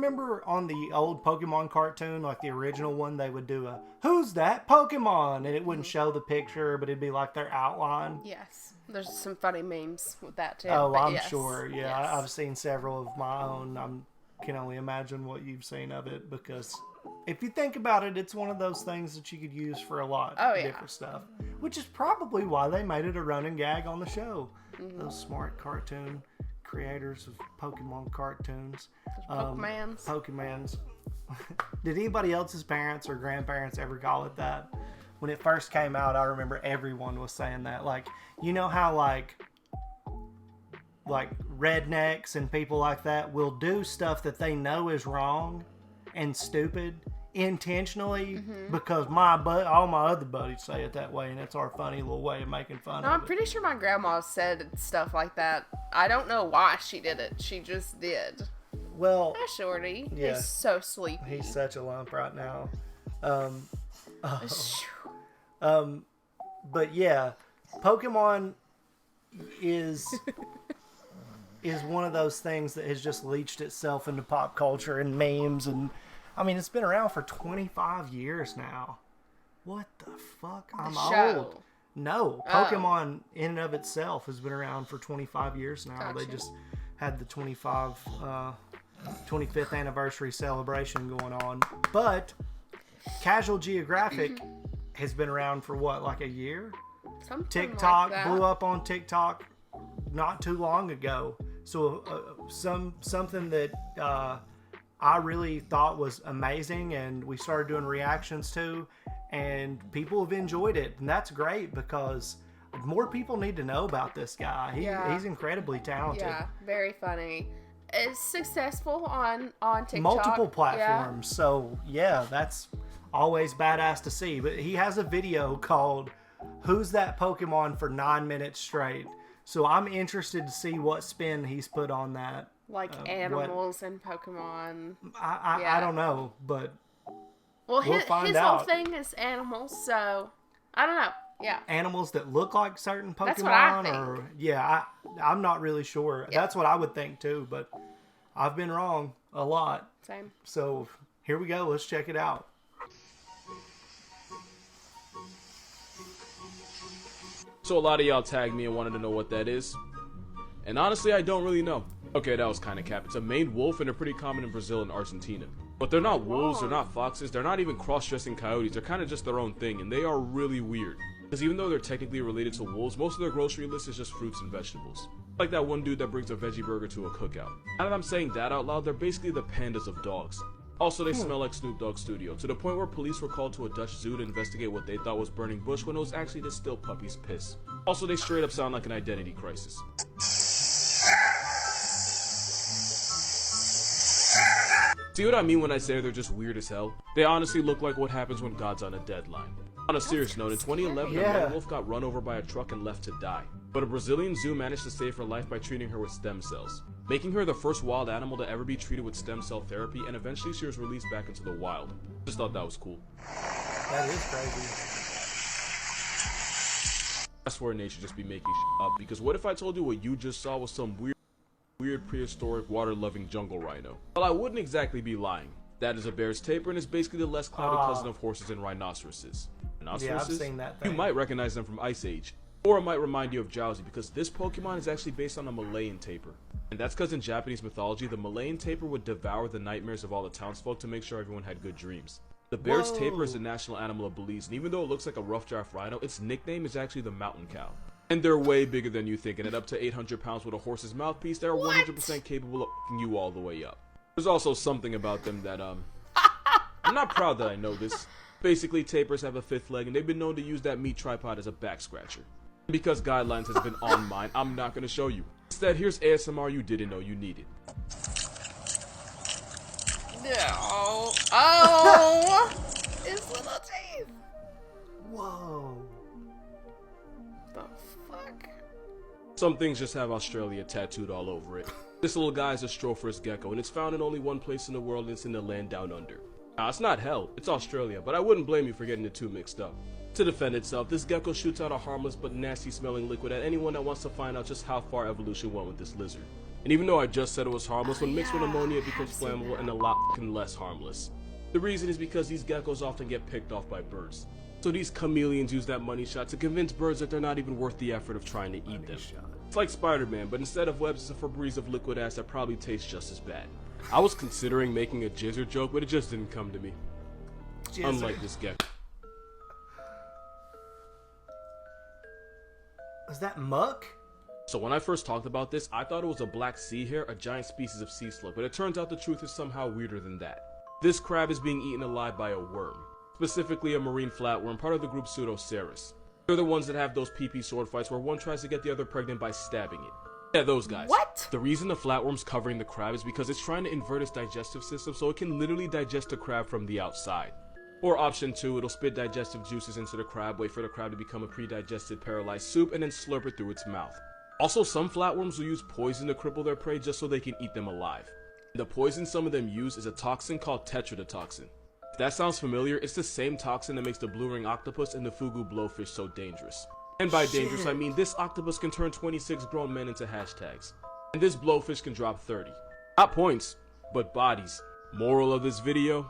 remember on the old Pokemon cartoon, like the original one, they would do a "Who's that Pokemon?" and it wouldn't show the picture, but it'd be like their outline. Yes. There's some funny memes with that too. Oh, I'm yes. sure. Yeah, Yes. I've seen several of my own. I can only imagine what you've seen of it, because if you think about it, it's one of those things that you could use for a lot of different stuff. Which is probably why they made it a running gag on the show. Those smart cartoon creators of Pokemon cartoons. Pokemans. Did anybody else's parents or grandparents ever call it that? When it first came out, I remember everyone was saying that. Like, you know how like rednecks and people like that will do stuff that they know is wrong and stupid intentionally because all my other buddies say it that way, and it's our funny little way of making fun of it. I'm pretty sure my grandma said stuff like that. I don't know why she did it. She just did. Well, Hi, Shorty. Yeah. He's so sleepy. He's such a lump right now. But yeah, Pokemon is one of those things that has just leached itself into pop culture and memes, and I mean, it's been around for 25 years now. What the fuck? I'm old. No, Pokemon in and of itself has been around for 25 years now. Gotcha. They just had the 25th anniversary celebration going on. But Casual Geographic has been around for what, like a year? Something TikTok like that. blew up on TikTok not too long ago. So something that I really thought was amazing, and we started doing reactions to, and people have enjoyed it, and that's great because more people need to know about this guy. He's incredibly talented. Yeah, very funny. It's successful on TikTok. Multiple platforms. Yeah. So yeah, that's always badass to see. But he has a video called "Who's That Pokemon" for 9 minutes straight. So I'm interested to see what spin he's put on that. Like animals and Pokemon. I don't know, but well, we'll his find whole out. thing is animals, so I don't know. Yeah. Animals that look like certain Pokemon. That's what I think. Or I'm not really sure. Yeah. That's what I would think too, but I've been wrong a lot. Same. So here we go. Let's check it out. So a lot of y'all tagged me and wanted to know what that is. And honestly, I don't really know. Okay, that was kind of cap. It's a maned wolf, and they're pretty common in Brazil and Argentina. But they're not wolves, they're not foxes, they're not even cross-dressing coyotes. They're kind of just their own thing, and they are really weird. Because even though they're technically related to wolves, most of their grocery list is just fruits and vegetables. Like that one dude that brings a veggie burger to a cookout. Now that I'm saying that out loud, they're basically the pandas of dogs. Also, they smell like Snoop Dogg's studio, to the point where police were called to a Dutch zoo to investigate what they thought was burning bush when it was actually distilled puppy's piss. Also, they straight up sound like an identity crisis. See what I mean when I say they're just weird as hell? They honestly look like what happens when God's on a deadline. On a serious note, in 2011, a male wolf got run over by a truck and left to die. But a Brazilian zoo managed to save her life by treating her with stem cells, making her the first wild animal to ever be treated with stem cell therapy, and eventually she was released back into the wild. Just thought that was cool. That is crazy. I swear nature just be making shit up, because what if I told you what you just saw was some weird prehistoric water-loving jungle rhino? Well, I wouldn't exactly be lying. That is a bear's tapir and is basically the less clouded cousin of horses and rhinoceroses. Yeah, I've seen that thing. You might recognize them from Ice Age. Or it might remind you of Drowsy, because this Pokemon is actually based on a Malayan tapir. And that's because in Japanese mythology, the Malayan tapir would devour the nightmares of all the townsfolk to make sure everyone had good dreams. The bear's tapir is the national animal of Belize, and even though it looks like a rough draft rhino, its nickname is actually the mountain cow. And they're way bigger than you think, and at up to 800 pounds with a horse's mouthpiece, they're 100% capable of f***ing you all the way up. There's also something about them that, I'm not proud that I know this. Basically, tapirs have a fifth leg, and they've been known to use that meat tripod as a back scratcher. Because guidelines has been on mine, I'm not going to show you. Instead, here's ASMR you didn't know you needed. No. Oh! His little teeth. Whoa. The fuck? Some things just have Australia tattooed all over it. This little guy is a Stropher's gecko, and it's found in only one place in the world, and it's in the land down under. Now, it's not hell, it's Australia, but I wouldn't blame you for getting the two mixed up. To defend itself, this gecko shoots out a harmless but nasty smelling liquid at anyone that wants to find out just how far evolution went with this lizard. And even though I just said it was harmless, when mixed with ammonia it becomes flammable and a lot less harmless. The reason is because these geckos often get picked off by birds. So these chameleons use that money shot to convince birds that they're not even worth the effort of trying to eat them. It's like Spider-Man, but instead of webs, it's a Febreze of liquid ass that probably tastes just as bad. I was considering making a jizzer joke, but it just didn't come to me. Jizzer. Unlike this gecko. Is that muck? So when I first talked about this, I thought it was a black sea hare, a giant species of sea slug, but it turns out the truth is somehow weirder than that. This crab is being eaten alive by a worm, specifically a marine flatworm, part of the group Pseudocerus. They're the ones that have those pee-pee sword fights where one tries to get the other pregnant by stabbing it. Yeah, those guys. What? The reason the flatworm's covering the crab is because it's trying to invert its digestive system so it can literally digest the crab from the outside. Or option 2, it'll spit digestive juices into the crab, wait for the crab to become a pre-digested paralyzed soup, and then slurp it through its mouth. Also, some flatworms will use poison to cripple their prey just so they can eat them alive. The poison some of them use is a toxin called tetrodotoxin. If that sounds familiar, it's the same toxin that makes the blue ring octopus and the fugu blowfish so dangerous. And by dangerous, I mean this octopus can turn 26 grown men into hashtags. And this blowfish can drop 30. Not points, but bodies. Moral of this video?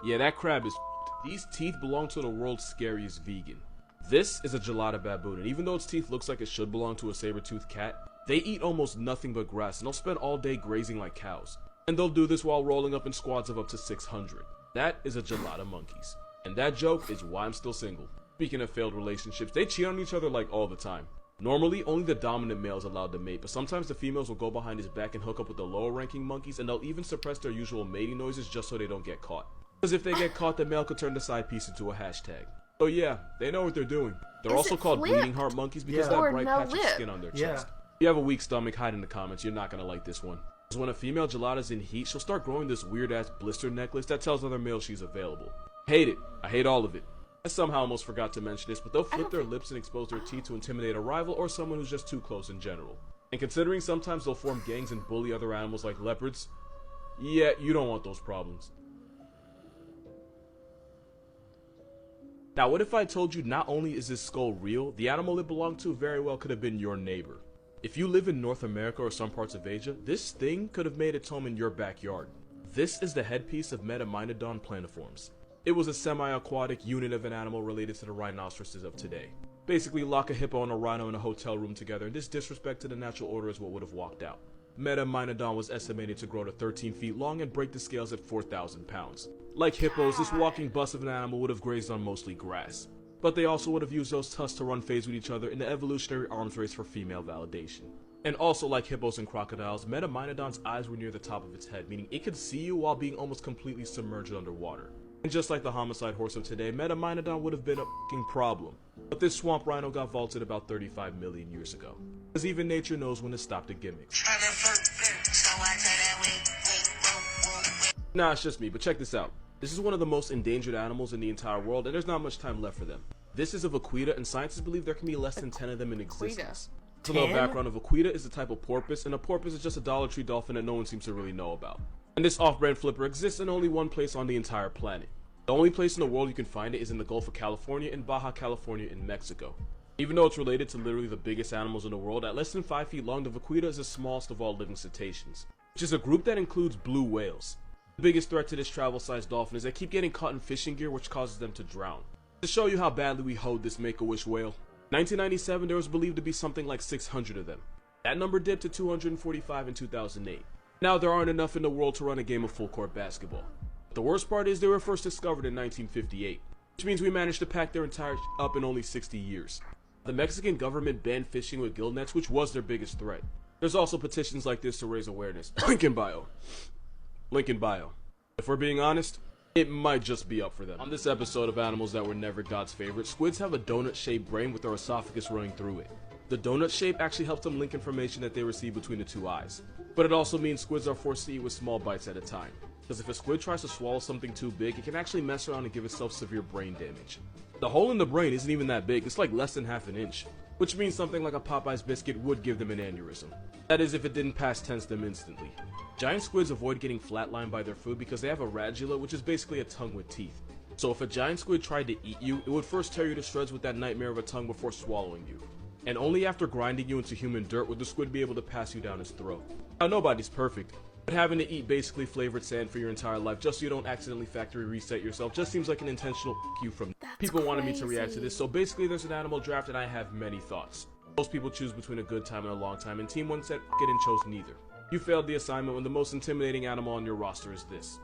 Yeah, that crab is f***ed. These teeth belong to the world's scariest vegan. This is a Gelato baboon, and even though its teeth looks like it should belong to a saber-toothed cat, they eat almost nothing but grass, and they'll spend all day grazing like cows. And they'll do this while rolling up in squads of up to 600. That is a Gelato monkeys. And that joke is why I'm still single. Speaking of failed relationships, they cheat on each other like all the time. Normally, only the dominant male is allowed to mate, but sometimes the females will go behind his back and hook up with the lower ranking monkeys, and they'll even suppress their usual mating noises just so they don't get caught. Because if they get caught, the male could turn the side piece into a hashtag. So yeah, they know what they're doing. They're also called bleeding heart monkeys because of that bright patch of skin on their chest. If you have a weak stomach, hide in the comments. You're not gonna like this one. Because when a female gelato's in heat, she'll start growing this weird ass blister necklace that tells other males she's available. Hate it. I hate all of it. I somehow almost forgot to mention this, but they'll flip their lips and expose their teeth to intimidate a rival or someone who's just too close in general. And considering sometimes they'll form gangs and bully other animals like leopards, yeah, you don't want those problems. Now, what if I told you not only is this skull real, the animal it belonged to very well could have been your neighbor. If you live in North America or some parts of Asia, this thing could have made its home in your backyard. This is the headpiece of Metamaidon planiforms. It was a semi-aquatic unit of an animal related to the rhinoceroses of today. Basically, lock a hippo and a rhino in a hotel room together, and this disrespect to the natural order is what would have walked out. Metamaidon was estimated to grow to 13 feet long and break the scales at 4,000 pounds. Like hippos, this walking bus of an animal would have grazed on mostly grass. But they also would have used those tusks to run phase with each other in the evolutionary arms race for female validation. And also like hippos and crocodiles, Metamaidon's eyes were near the top of its head, meaning it could see you while being almost completely submerged underwater. And just like the homicide horse of today, Metamaidon would have been a f***ing problem. But this swamp rhino got vaulted about 35 million years ago. Because even nature knows when to stop the gimmicks. Nah, it's just me, but check this out. This is one of the most endangered animals in the entire world, and there's not much time left for them. This is a Vaquita, and scientists believe there can be less than 10 of them in existence. A little background, a Vaquita is a type of porpoise, and a porpoise is just a Dollar Tree dolphin that no one seems to really know about. And this off-brand flipper exists in only one place on the entire planet. The only place in the world you can find it is in the Gulf of California and Baja California in Mexico. Even though it's related to literally the biggest animals in the world, at less than 5 feet long, the Vaquita is the smallest of all living cetaceans, which is a group that includes blue whales. The biggest threat to this travel-sized dolphin is they keep getting caught in fishing gear, which causes them to drown. To show you how badly we hoed this Make-A-Wish whale, in 1997 there was believed to be something like 600 of them. That number dipped to 245 in 2008. Now there aren't enough in the world to run a game of full-court basketball. The worst part is they were first discovered in 1958, which means we managed to pack their entire up in only 60 years. The Mexican government banned fishing with gill nets, which was their biggest threat. There's also petitions like this to raise awareness. Link in bio. Link in bio. If we're being honest, it might just be up for them. On this episode of Animals That Were Never God's Favorite, squids have a donut-shaped brain with their esophagus running through it. The donut shape actually helps them link information that they receive between the two eyes. But it also means squids are forced to eat with small bites at a time. Because if a squid tries to swallow something too big, it can actually mess around and give itself severe brain damage. The hole in the brain isn't even that big, it's like less than half an inch. Which means something like a Popeye's biscuit would give them an aneurysm. That is, if it didn't past tense them instantly. Giant squids avoid getting flatlined by their food because they have a radula, which is basically a tongue with teeth. So if a giant squid tried to eat you, it would first tear you to shreds with that nightmare of a tongue before swallowing you. And only after grinding you into human dirt would the squid be able to pass you down his throat. Now, nobody's perfect, but having to eat basically flavored sand for your entire life just so you don't accidentally factory reset yourself just seems like an intentional you from people wanted me to react to this. So basically there's an animal draft and I have many thoughts. Most people choose between a good time and a long time, and Team 1 said f*** it and chose neither. You failed the assignment when the most intimidating animal on your roster is this.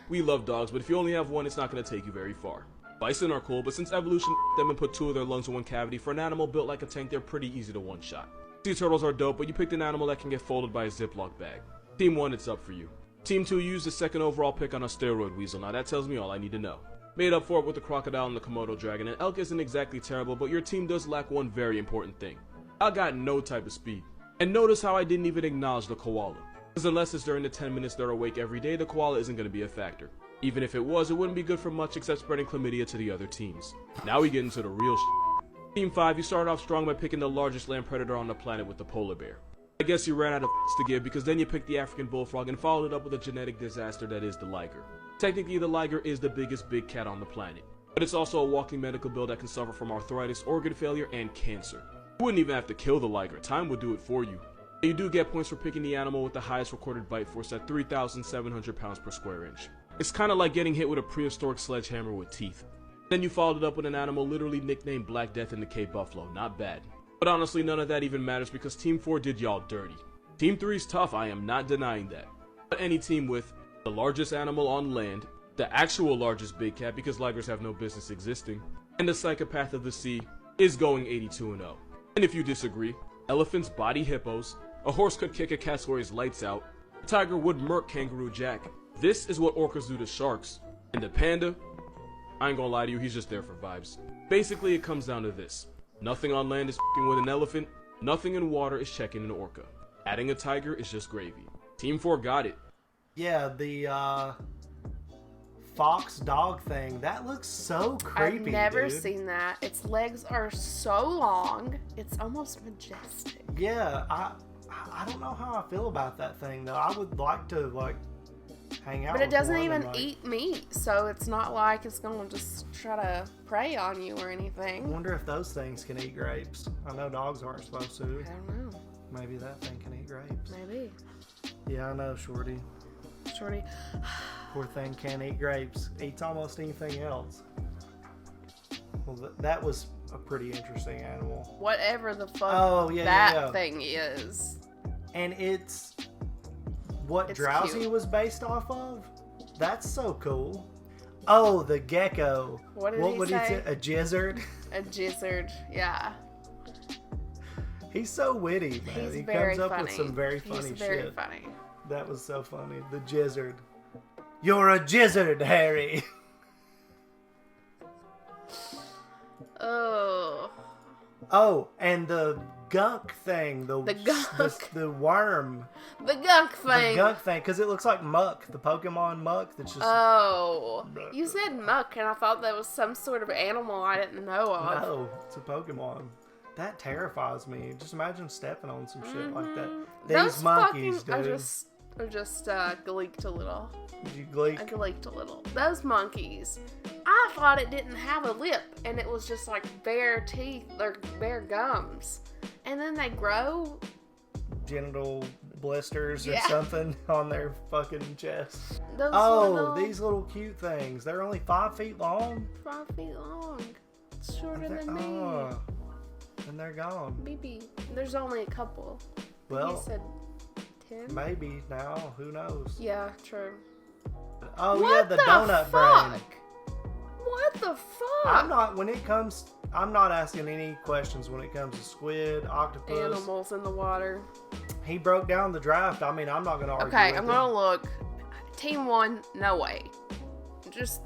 We love dogs, but if you only have one, it's not going to take you very far. Bison are cool, but since evolution them and put 2 of their lungs in one cavity, for an animal built like a tank, they're pretty easy to one-shot. Sea turtles are dope, but you picked an animal that can get folded by a Ziploc bag. Team 1, it's up for you. Team 2 used the 2nd overall pick on a steroid weasel. Now that tells me all I need to know. Made up for it with the crocodile and the Komodo dragon, and elk isn't exactly terrible, but your team does lack one very important thing. I got no type of speed. And notice how I didn't even acknowledge the koala. Because unless it's during the 10 minutes they're awake every day, the koala isn't going to be a factor. Even if it was, it wouldn't be good for much except spreading chlamydia to the other teams. Now we get into the real shit. Team 5, you started off strong by picking the largest land predator on the planet with the polar bear. I guess you ran out of to give because then you picked the African bullfrog and followed it up with a genetic disaster that is the liger. Technically, the liger is the biggest big cat on the planet, but it's also a walking medical bill that can suffer from arthritis, organ failure, and cancer. You wouldn't even have to kill the liger, time would do it for you. You do get points for picking the animal with the highest recorded bite force at 3,700 pounds per square inch. It's kinda like getting hit with a prehistoric sledgehammer with teeth. Then you followed it up with an animal literally nicknamed Black Death in the Cape Buffalo, not bad. But honestly, none of that even matters because Team 4 did y'all dirty. Team 3's tough, I am not denying that. But any team with the largest animal on land, the actual largest big cat because ligers have no business existing, and the psychopath of the sea is going 82-0. And if you disagree, elephants body hippos, a horse could kick a cat score his lights out, a tiger would murk Kangaroo Jack. This is what orcas do to sharks. And the panda, I ain't gonna lie to you, he's just there for vibes. Basically, it comes down to this. Nothing on land is f***ing with an elephant, nothing in water is checking an orca. Adding a tiger is just gravy. Team 4 got it. Yeah, the fox dog thing, that looks so creepy. I've never dude. seen that. Its legs are so long, it's almost majestic. Yeah, I don't know how I feel about that thing though. I would like to like hang out but it with doesn't one even and, like, eat meat, so it's not like it's gonna just try to prey on you or I anything. wonder if those things can eat grapes. I know dogs aren't supposed to. I don't know. Maybe that thing can eat grapes. Maybe. Yeah, I know, Shorty. Shorty. Poor thing can't eat grapes. Eats almost anything else. Well, that was a pretty interesting animal. Whatever the fuck that thing is. And it's Drowsy cute. was based off of? That's so cool. Oh, the gecko. What would he say? A gizzard? A gizzard, yeah. He's so witty, man. He's He very comes up funny. with some very funny He's very shit. funny. That was so funny. The gizzard. You're a gizzard, Harry. Oh. Oh, and the gunk thing. The gunk. The worm. The gunk thing. The gunk thing, because it looks like muck. The Pokemon muck that's just... Oh. You said muck, and I thought that was some sort of animal I didn't know of. No, it's a Pokemon. That terrifies me. Just imagine stepping on some shit like that. These Those monkeys, dude. are just gleeked a little. Did you gleek? I gleeked a little. Those monkeys, I thought it didn't have a lip, and it was just like bare teeth or bare gums. And then they grow. Genital blisters or Yeah. something on their fucking chest. Those These little cute things. They're only 5 feet long. 5 feet long. It's shorter than me. And they're gone. BB. There's only a couple. Well, You said 10? maybe now. Who knows? Yeah, true. Oh, What yeah, the donut fuck? brain. What the fuck? I'm not asking any questions when it comes to squid, octopus. Animals in the water. He broke down the draft. I mean, I'm not going to argue Okay, with I'm him. gonna look. Team 1, no way.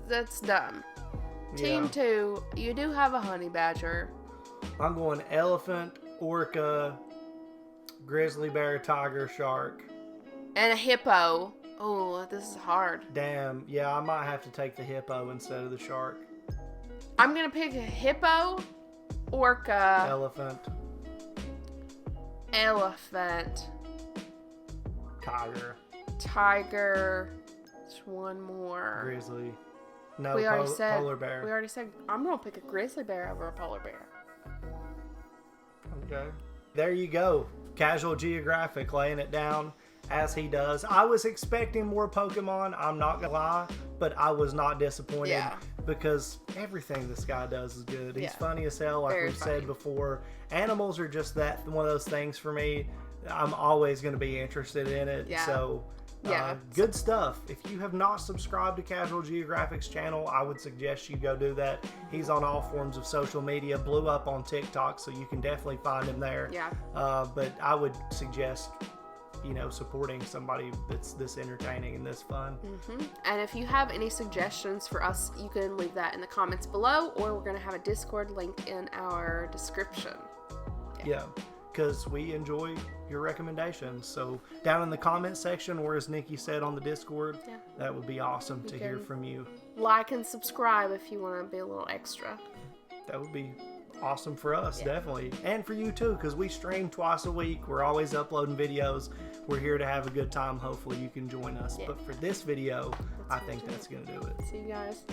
That's dumb. Team 2, you do have a honey badger. I'm going elephant, orca, grizzly bear, tiger, shark. And a hippo. Oh, this is hard. Damn, yeah, I might have to take the hippo instead of the shark. I'm gonna pick a hippo, orca, Elephant, elephant, tiger, tiger. There's one more. grizzly. No, we already said polar bear. We already said I'm gonna pick a grizzly bear over a polar bear. Okay. There you go. Casual Geographic laying it down as he does. I was expecting more Pokemon, I'm not gonna lie, but I was not disappointed because everything this guy does is good. He's funny as hell, like we've said before. Animals are just one of those things for me. I'm always going to be interested in it. So good stuff. If you have not subscribed to Casual Geographic's channel, I would suggest you go do that. He's on all forms of social media, blew up on TikTok, so you can definitely find him there. But I would suggest, supporting somebody that's this entertaining and this fun. And if you have any suggestions for us, you can leave that in the comments below, or we're going to have a Discord link in our description. Because we enjoy your recommendations. So down in the comment section, or as Nikki said on the Discord, that would be awesome to hear from you. Like and subscribe if you want to be a little extra. That would be awesome for us, definitely. And for you too, because we stream twice a week. We're always uploading videos. We're here to have a good time. Hopefully you can join us. But for this video, I think that's going to do it. See you guys.